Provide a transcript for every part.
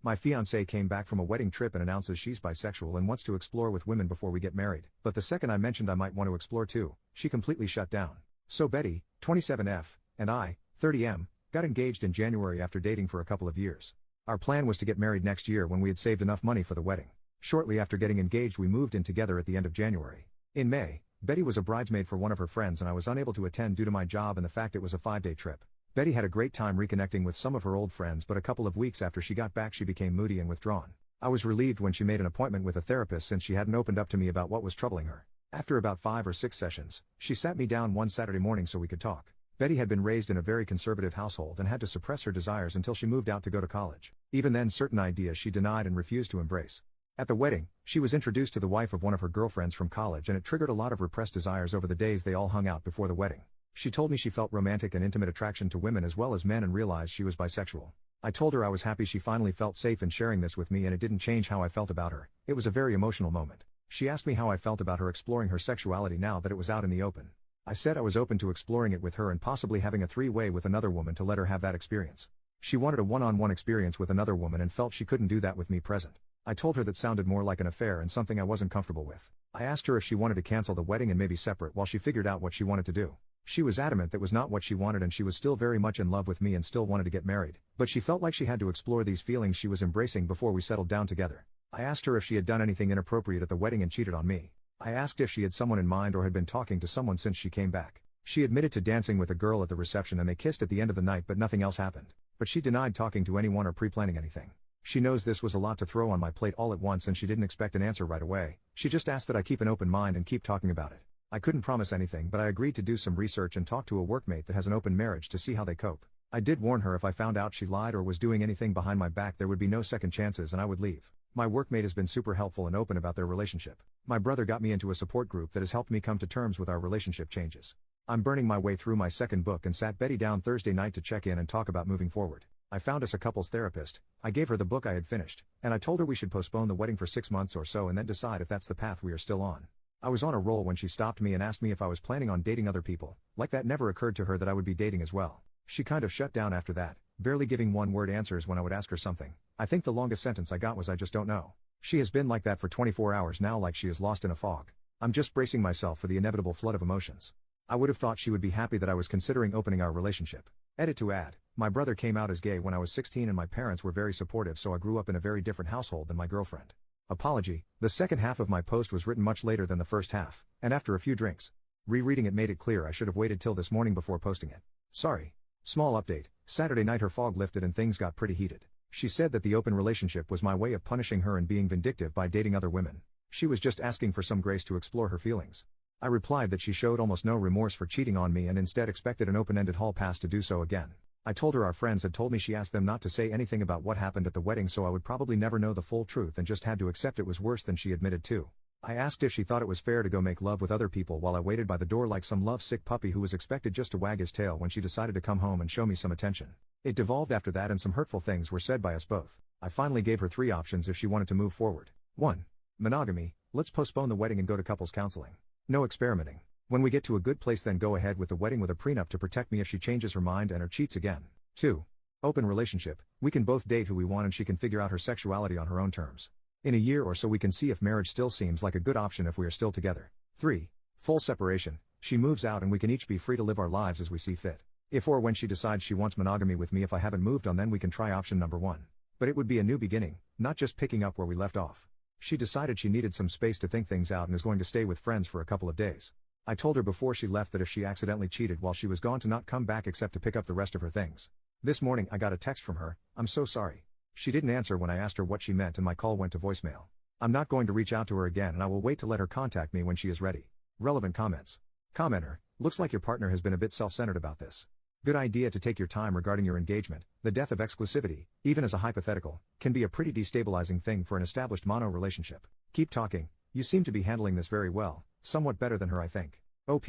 My fiancée came back from a wedding trip and announces she's bisexual and wants to explore with women before we get married. But the second I mentioned I might want to explore too, she completely shut down. So Betty, 27F, and I, 30M, got engaged in January after dating for a couple of years. Our plan was to get married next year when we had saved enough money for the wedding. Shortly after getting engaged we moved in together at the end of January. In May, Betty was a bridesmaid for one of her friends and I was unable to attend due to my job and the fact it was a 5-day trip. Betty had a great time reconnecting with some of her old friends, but a couple of weeks after she got back she became moody and withdrawn. I was relieved when she made an appointment with a therapist since she hadn't opened up to me about what was troubling her. After about 5 or 6 sessions, she sat me down one Saturday morning so we could talk. Betty had been raised in a very conservative household and had to suppress her desires until she moved out to go to college. Even then certain ideas she denied and refused to embrace. At the wedding, she was introduced to the wife of one of her girlfriends from college and it triggered a lot of repressed desires over the days they all hung out before the wedding. She told me she felt romantic and intimate attraction to women as well as men and realized she was bisexual. I told her I was happy she finally felt safe in sharing this with me and it didn't change how I felt about her. It was a very emotional moment. She asked me how I felt about her exploring her sexuality now that it was out in the open. I said I was open to exploring it with her and possibly having a 3-way with another woman to let her have that experience. She wanted a one-on-one experience with another woman and felt she couldn't do that with me present. I told her that sounded more like an affair and something I wasn't comfortable with. I asked her if she wanted to cancel the wedding and maybe separate while she figured out what she wanted to do. She was adamant that was not what she wanted and she was still very much in love with me and still wanted to get married, but she felt like she had to explore these feelings she was embracing before we settled down together. I asked her if she had done anything inappropriate at the wedding and cheated on me. I asked if she had someone in mind or had been talking to someone since she came back. She admitted to dancing with a girl at the reception and they kissed at the end of the night but nothing else happened. But she denied talking to anyone or pre-planning anything. She knows this was a lot to throw on my plate all at once and she didn't expect an answer right away. She just asked that I keep an open mind and keep talking about it. I couldn't promise anything but I agreed to do some research and talk to a workmate that has an open marriage to see how they cope. I did warn her if I found out she lied or was doing anything behind my back there would be no second chances and I would leave. My workmate has been super helpful and open about their relationship. My brother got me into a support group that has helped me come to terms with our relationship changes. I'm burning my way through my second book and sat Betty down Thursday night to check in and talk about moving forward. I found us a couples therapist, I gave her the book I had finished, and I told her we should postpone the wedding for 6 months or so and then decide if that's the path we are still on. I was on a roll when she stopped me and asked me if I was planning on dating other people, like that never occurred to her that I would be dating as well. She kind of shut down after that, barely giving one-word answers when I would ask her something. I think the longest sentence I got was I just don't know. She has been like that for 24 hours now, like she is lost in a fog. I'm just bracing myself for the inevitable flood of emotions. I would have thought she would be happy that I was considering opening our relationship. Edit to add, my brother came out as gay when I was 16 and my parents were very supportive, so I grew up in a very different household than my girlfriend. Apology, the second half of my post was written much later than the first half, and after a few drinks. Rereading it made it clear I should have waited till this morning before posting it. Sorry. Small update, Saturday night her fog lifted and things got pretty heated. She said that the open relationship was my way of punishing her and being vindictive by dating other women. She was just asking for some grace to explore her feelings. I replied that she showed almost no remorse for cheating on me and instead expected an open-ended hall pass to do so again. I told her our friends had told me she asked them not to say anything about what happened at the wedding so I would probably never know the full truth and just had to accept it was worse than she admitted to. I asked if she thought it was fair to go make love with other people while I waited by the door like some love-sick puppy who was expected just to wag his tail when she decided to come home and show me some attention. It devolved after that and some hurtful things were said by us both. I finally gave her 3 options if she wanted to move forward. 1. Monogamy, let's postpone the wedding and go to couples counseling. No experimenting. When we get to a good place then go ahead with the wedding with a prenup to protect me if she changes her mind and or cheats again. 2. Open relationship, we can both date who we want and she can figure out her sexuality on her own terms. In a year or so we can see if marriage still seems like a good option if we are still together. 3. Full separation, she moves out and we can each be free to live our lives as we see fit. If or when she decides she wants monogamy with me if I haven't moved on then we can try option number 1. But it would be a new beginning, not just picking up where we left off. She decided she needed some space to think things out and is going to stay with friends for a couple of days. I told her before she left that if she accidentally cheated while she was gone to not come back except to pick up the rest of her things. This morning I got a text from her, I'm so sorry. She didn't answer when I asked her what she meant and my call went to voicemail. I'm not going to reach out to her again and I will wait to let her contact me when she is ready. Relevant comments. Commenter, looks like your partner has been a bit self-centered about this. Good idea to take your time regarding your engagement. The death of exclusivity, even as a hypothetical, can be a pretty destabilizing thing for an established mono relationship. Keep talking, you seem to be handling this very well, somewhat better than her I think. OP,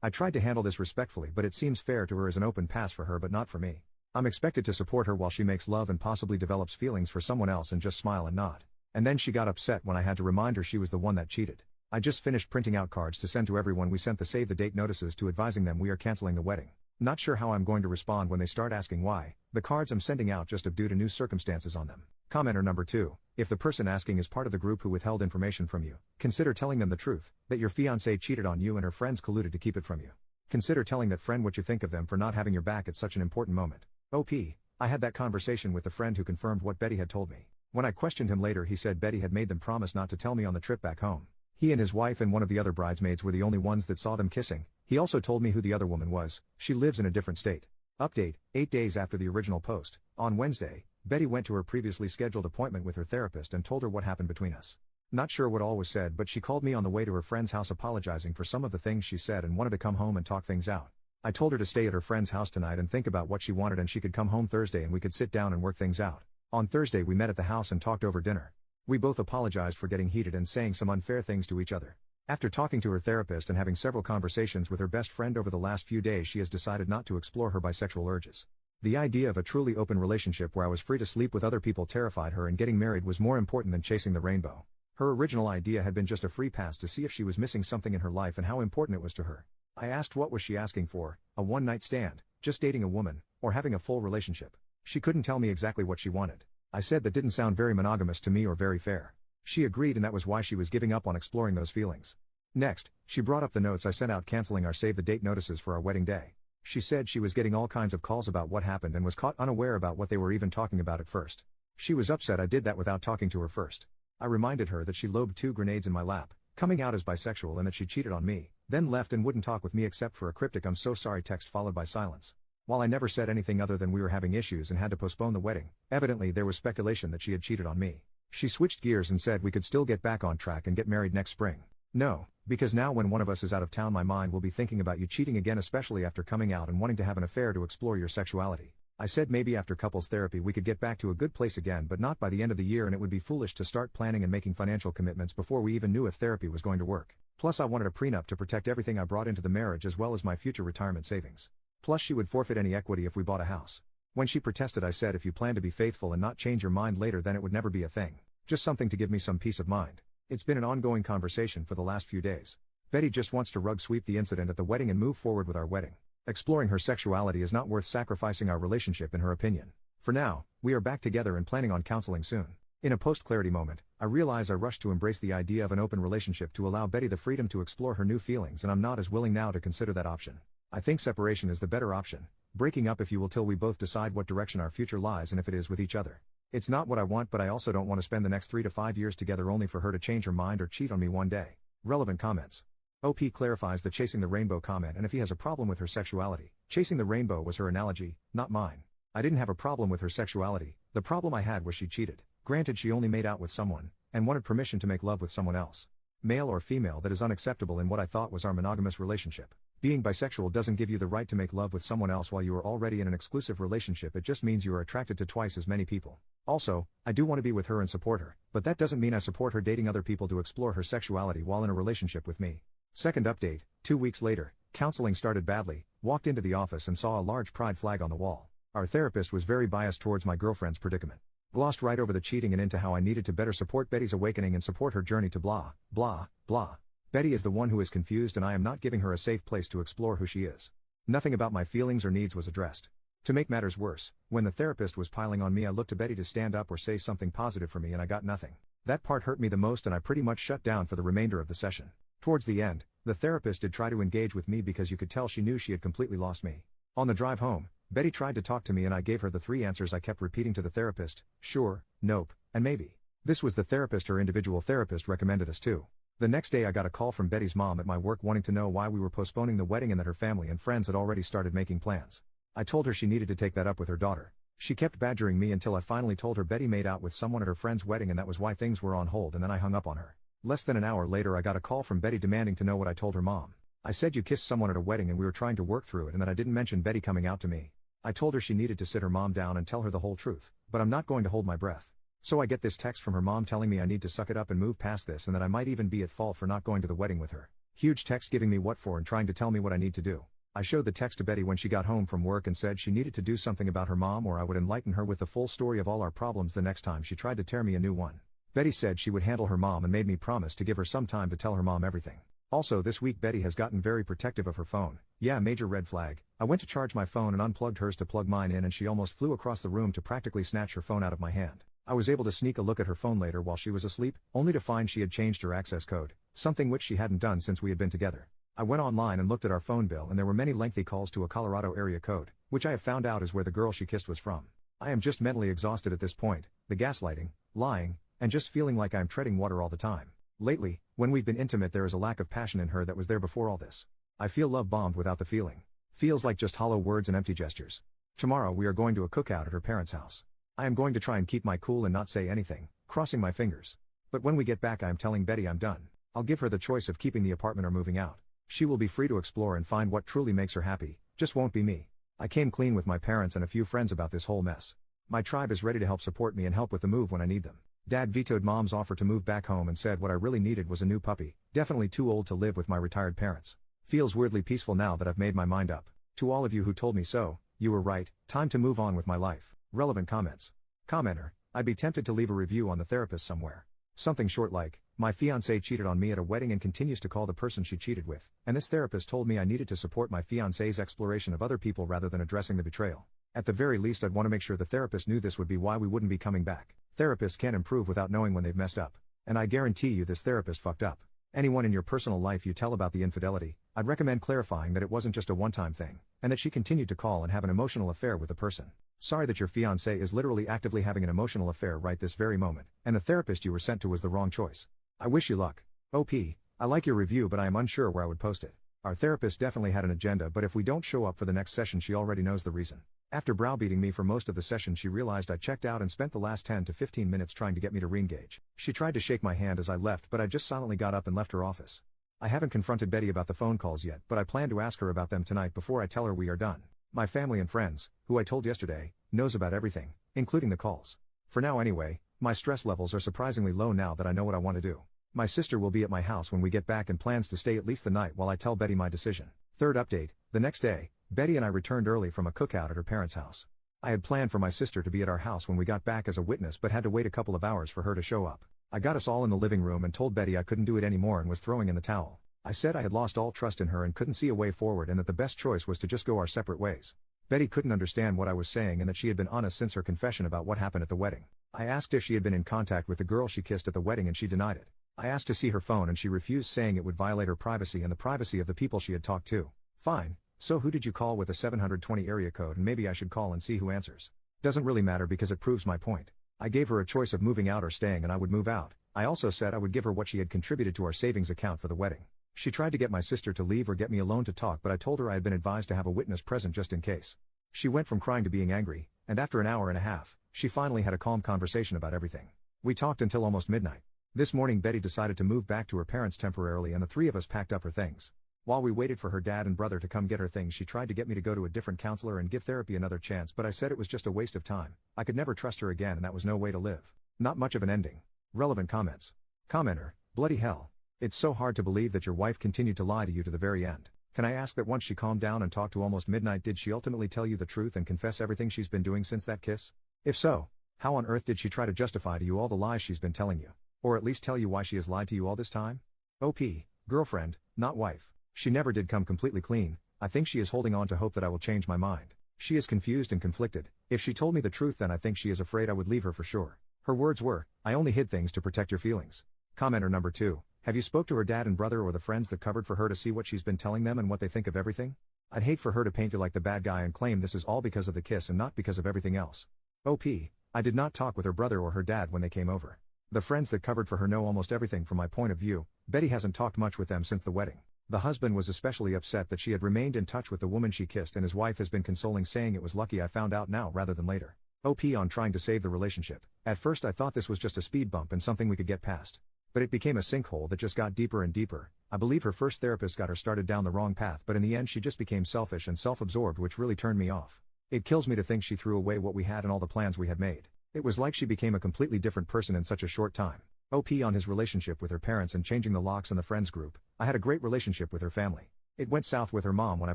I tried to handle this respectfully but it seems fair to her as an open pass for her but not for me. I'm expected to support her while she makes love and possibly develops feelings for someone else and just smile and nod. And then she got upset when I had to remind her she was the one that cheated. I just finished printing out cards to send to everyone. We sent the save the date notices to advising them we are canceling the wedding. Not sure how I'm going to respond when they start asking why. The cards I'm sending out just have due to new circumstances on them. Commenter number 2. If the person asking is part of the group who withheld information from you, consider telling them the truth, that your fiancée cheated on you and her friends colluded to keep it from you. Consider telling that friend what you think of them for not having your back at such an important moment. OP. I had that conversation with the friend who confirmed what Betty had told me. When I questioned him later, he said Betty had made them promise not to tell me on the trip back home. He and his wife and one of the other bridesmaids were the only ones that saw them kissing. He also told me who the other woman was. She lives in a different state. Update, 8 days after the original post, on Wednesday, Betty went to her previously scheduled appointment with her therapist and told her what happened between us. Not sure what all was said, but she called me on the way to her friend's house apologizing for some of the things she said and wanted to come home and talk things out. I told her to stay at her friend's house tonight and think about what she wanted, and she could come home Thursday and we could sit down and work things out. On Thursday we met at the house and talked over dinner. We both apologized for getting heated and saying some unfair things to each other. After talking to her therapist and having several conversations with her best friend over the last few days, she has decided not to explore her bisexual urges. The idea of a truly open relationship where I was free to sleep with other people terrified her, and getting married was more important than chasing the rainbow. Her original idea had been just a free pass to see if she was missing something in her life and how important it was to her. I asked what was she asking for, a one-night stand, just dating a woman, or having a full relationship. She couldn't tell me exactly what she wanted. I said that didn't sound very monogamous to me or very fair. She agreed, and that was why she was giving up on exploring those feelings. Next, she brought up the notes I sent out canceling our save-the-date notices for our wedding day. She said she was getting all kinds of calls about what happened and was caught unaware about what they were even talking about at first. She was upset I did that without talking to her first. I reminded her that she lobbed 2 grenades in my lap, coming out as bisexual, and that she cheated on me, then left and wouldn't talk with me except for a cryptic "I'm so sorry" text followed by silence. While I never said anything other than we were having issues and had to postpone the wedding, evidently there was speculation that she had cheated on me. She switched gears and said we could still get back on track and get married next spring. No, because now when one of us is out of town my mind will be thinking about you cheating again, especially after coming out and wanting to have an affair to explore your sexuality. I said maybe after couples therapy we could get back to a good place again, but not by the end of the year, and it would be foolish to start planning and making financial commitments before we even knew if therapy was going to work. Plus I wanted a prenup to protect everything I brought into the marriage as well as my future retirement savings. Plus she would forfeit any equity if we bought a house. When she protested I said if you plan to be faithful and not change your mind later then it would never be a thing. Just something to give me some peace of mind. It's been an ongoing conversation for the last few days. Betty just wants to rug sweep the incident at the wedding and move forward with our wedding. Exploring her sexuality is not worth sacrificing our relationship in her opinion. For now, we are back together and planning on counseling soon. In a post-clarity moment, I realize I rushed to embrace the idea of an open relationship to allow Betty the freedom to explore her new feelings, and I'm not as willing now to consider that option. I think separation is the better option. Breaking up if you will till we both decide what direction our future lies and if it is with each other. It's not what I want, but I also don't want to spend the next 3 to 5 years together only for her to change her mind or cheat on me one day. Relevant comments. OP clarifies the chasing the rainbow comment, and if he has a problem with her sexuality, chasing the rainbow was her analogy, not mine. I didn't have a problem with her sexuality, the problem I had was she cheated. Granted she only made out with someone, and wanted permission to make love with someone else. Male or female, that is unacceptable in what I thought was our monogamous relationship. Being bisexual doesn't give you the right to make love with someone else while you are already in an exclusive relationship, it just means you are attracted to twice as many people. Also, I do want to be with her and support her, but that doesn't mean I support her dating other people to explore her sexuality while in a relationship with me. Second update, 2 weeks later, counseling started badly, walked into the office and saw a large pride flag on the wall. Our therapist was very biased towards my girlfriend's predicament. Glossed right over the cheating and into how I needed to better support Betty's awakening and support her journey to blah, blah, blah. Betty is the one who is confused and I am not giving her a safe place to explore who she is. Nothing about my feelings or needs was addressed. To make matters worse, when the therapist was piling on me I looked to Betty to stand up or say something positive for me and I got nothing. That part hurt me the most and I pretty much shut down for the remainder of the session. Towards the end, the therapist did try to engage with me because you could tell she knew she had completely lost me. On the drive home, Betty tried to talk to me and I gave her the 3 answers I kept repeating to the therapist: sure, nope, and maybe. This was the therapist her individual therapist recommended us to. The next day I got a call from Betty's mom at my work wanting to know why we were postponing the wedding and that her family and friends had already started making plans. I told her she needed to take that up with her daughter. She kept badgering me until I finally told her Betty made out with someone at her friend's wedding and that was why things were on hold, and then I hung up on her. Less than an hour later I got a call from Betty demanding to know what I told her mom. I said you kissed someone at a wedding and we were trying to work through it and that I didn't mention Betty coming out to me. I told her she needed to sit her mom down and tell her the whole truth, but I'm not going to hold my breath. So I get this text from her mom telling me I need to suck it up and move past this and that I might even be at fault for not going to the wedding with her. Huge text giving me what for and trying to tell me what I need to do. I showed the text to Betty when she got home from work and said she needed to do something about her mom or I would enlighten her with the full story of all our problems the next time she tried to tear me a new one. Betty said she would handle her mom and made me promise to give her some time to tell her mom everything. Also this week Betty has gotten very protective of her phone. Yeah, major red flag. I went to charge my phone and unplugged hers to plug mine in and she almost flew across the room to practically snatch her phone out of my hand. I was able to sneak a look at her phone later while she was asleep, only to find she had changed her access code, something which she hadn't done since we had been together. I went online and looked at our phone bill and there were many lengthy calls to a Colorado area code, which I have found out is where the girl she kissed was from. I am just mentally exhausted at this point, the gaslighting, lying, and just feeling like I am treading water all the time. Lately, when we've been intimate there is a lack of passion in her that was there before all this. I feel love-bombed without the feeling. Feels like just hollow words and empty gestures. Tomorrow we are going to a cookout at her parents' house. I am going to try and keep my cool and not say anything, crossing my fingers. But when we get back I am telling Betty I'm done. I'll give her the choice of keeping the apartment or moving out. She will be free to explore and find what truly makes her happy, just won't be me. I came clean with my parents and a few friends about this whole mess. My tribe is ready to help support me and help with the move when I need them. Dad vetoed Mom's offer to move back home and said what I really needed was a new puppy, definitely too old to live with my retired parents. Feels weirdly peaceful now that I've made my mind up. To all of you who told me so, you were right, time to move on with my life. Relevant comments. Commenter, I'd be tempted to leave a review on the therapist somewhere. Something short like, my fiancée cheated on me at a wedding and continues to call the person she cheated with, and this therapist told me I needed to support my fiancée's exploration of other people rather than addressing the betrayal. At the very least I'd want to make sure the therapist knew this would be why we wouldn't be coming back. Therapists can't improve without knowing when they've messed up. And I guarantee you this therapist fucked up. Anyone in your personal life you tell about the infidelity, I'd recommend clarifying that it wasn't just a one-time thing, and that she continued to call and have an emotional affair with the person. Sorry that your fiancé is literally actively having an emotional affair right this very moment, and the therapist you were sent to was the wrong choice. I wish you luck. OP, I like your review but I am unsure where I would post it. Our therapist definitely had an agenda but if we don't show up for the next session she already knows the reason. After browbeating me for most of the session she realized I checked out and spent the last 10 to 15 minutes trying to get me to re-engage. She tried to shake my hand as I left but I just silently got up and left her office. I haven't confronted Betty about the phone calls yet but I plan to ask her about them tonight before I tell her we are done. My family and friends, who I told yesterday, knows about everything, including the calls. For now anyway, my stress levels are surprisingly low now that I know what I want to do. My sister will be at my house when we get back and plans to stay at least the night while I tell Betty my decision. Third update, the next day, Betty and I returned early from a cookout at her parents' house. I had planned for my sister to be at our house when we got back as a witness but had to wait a couple of hours for her to show up. I got us all in the living room and told Betty I couldn't do it anymore and was throwing in the towel. I said I had lost all trust in her and couldn't see a way forward and that the best choice was to just go our separate ways. Betty couldn't understand what I was saying and that she had been honest since her confession about what happened at the wedding. I asked if she had been in contact with the girl she kissed at the wedding and she denied it. I asked to see her phone and she refused, saying it would violate her privacy and the privacy of the people she had talked to. Fine, so who did you call with a 720 area code, and maybe I should call and see who answers. Doesn't really matter because it proves my point. I gave her a choice of moving out or staying and I would move out. I also said I would give her what she had contributed to our savings account for the wedding. She tried to get my sister to leave or get me alone to talk but I told her I had been advised to have a witness present just in case. She went from crying to being angry, and after an hour and a half, she finally had a calm conversation about everything. We talked until almost midnight. This morning Betty decided to move back to her parents temporarily and the three of us packed up her things. While we waited for her dad and brother to come get her things she tried to get me to go to a different counselor and give therapy another chance but I said it was just a waste of time. I could never trust her again and that was no way to live. Not much of an ending. Relevant comments. Commenter, bloody hell. It's so hard to believe that your wife continued to lie to you to the very end. Can I ask that once she calmed down and talked to almost midnight did she ultimately tell you the truth and confess everything she's been doing since that kiss? If so, how on earth did she try to justify to you all the lies she's been telling you? Or at least tell you why she has lied to you all this time? OP, girlfriend, not wife. She never did come completely clean. I think she is holding on to hope that I will change my mind. She is confused and conflicted. If she told me the truth then I think she is afraid I would leave her for sure. Her words were, I only hid things to protect your feelings. Commenter number 2. Have you spoke to her dad and brother or the friends that covered for her to see what she's been telling them and what they think of everything? I'd hate for her to paint you like the bad guy and claim this is all because of the kiss and not because of everything else. OP, I did not talk with her brother or her dad when they came over. The friends that covered for her know almost everything from my point of view. Betty hasn't talked much with them since the wedding. The husband was especially upset that she had remained in touch with the woman she kissed and his wife has been consoling saying it was lucky I found out now rather than later. OP on trying to save the relationship. At first I thought this was just a speed bump and something we could get past. But it became a sinkhole that just got deeper and deeper. I believe her first therapist got her started down the wrong path but in the end she just became selfish and self-absorbed which really turned me off. It kills me to think she threw away what we had and all the plans we had made. It was like she became a completely different person in such a short time. OP on his relationship with her parents and changing the locks in the friends group. I had a great relationship with her family. It went south with her mom when I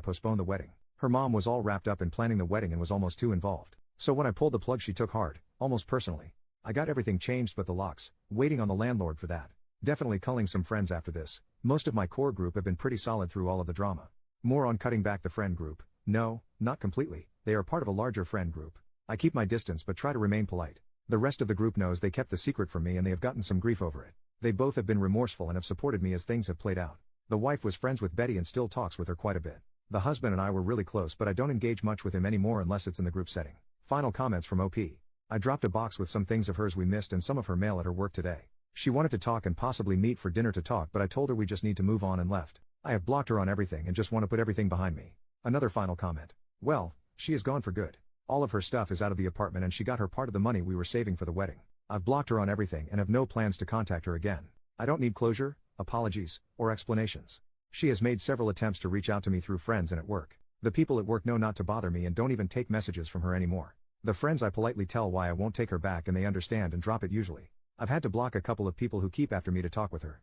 postponed the wedding. Her mom was all wrapped up in planning the wedding and was almost too involved. So when I pulled the plug she took hard, almost personally. I got everything changed but the locks, waiting on the landlord for that. Definitely culling some friends after this. Most of my core group have been pretty solid through all of the drama. More on cutting back the friend group. No, not completely, they are part of a larger friend group. I keep my distance but try to remain polite. The rest of the group knows they kept the secret from me and they have gotten some grief over it. They both have been remorseful and have supported me as things have played out. The wife was friends with Betty and still talks with her quite a bit. The husband and I were really close, but I don't engage much with him anymore unless it's in the group setting. Final comments from OP. I dropped a box with some things of hers we missed and some of her mail at her work today. She wanted to talk and possibly meet for dinner to talk, but I told her we just need to move on and left. I have blocked her on everything and just want to put everything behind me. Another final comment. Well, she is gone for good. All of her stuff is out of the apartment and she got her part of the money we were saving for the wedding. I've blocked her on everything and have no plans to contact her again. I don't need closure, apologies, or explanations. She has made several attempts to reach out to me through friends and at work. The people at work know not to bother me and don't even take messages from her anymore. The friends I politely tell why I won't take her back and they understand and drop it usually. I've had to block a couple of people who keep after me to talk with her.